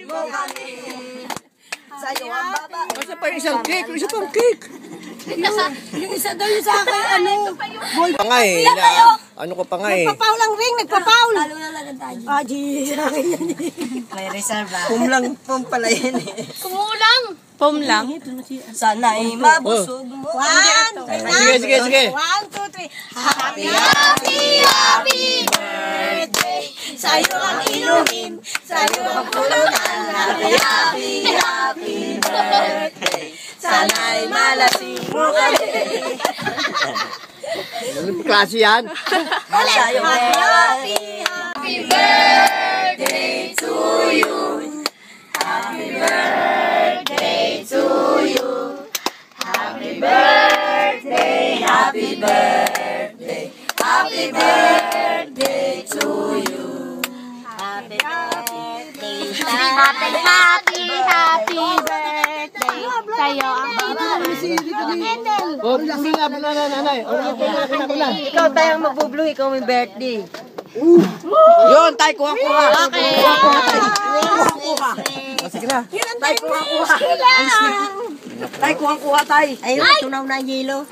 mo kami. Sa'yo ang baba. Basta pa yung isang cake, isa pang cake. Yung isa daw yung sa akin, ano? Pangay, ano ko pangay? Nagpapaw lang ring, nagpapaw. Lalo na lang tayo. Ah, di, sa akin yan. May reserve ah. Pum pala yan eh. Kumulang. Pom lang. Sana'y mabusog mo. Sige. 1, 2, 3. Happy, happy, happy birthday. Sa'yo ang inumin, sa'yo ang pulutan. Happy, happy, happy birthday. Sana'y malasing mo kami. Anong klase yan? Sa'yo ang happy, happy birthday to you. Happy birthday to you. Happy birthday, happy birthday. Happy birthday to you. Happy birthday. Happy birthday sa'yo ang Oh, sige nga, nanay. Ikaw tayong magbublo, ikaw may birthday. Yun, tay, kuha-kuha. Okay. Sige na. Tay, kuha-kuha. Tay, kuha-kuha, tay. Ayun, tunaw na yelo.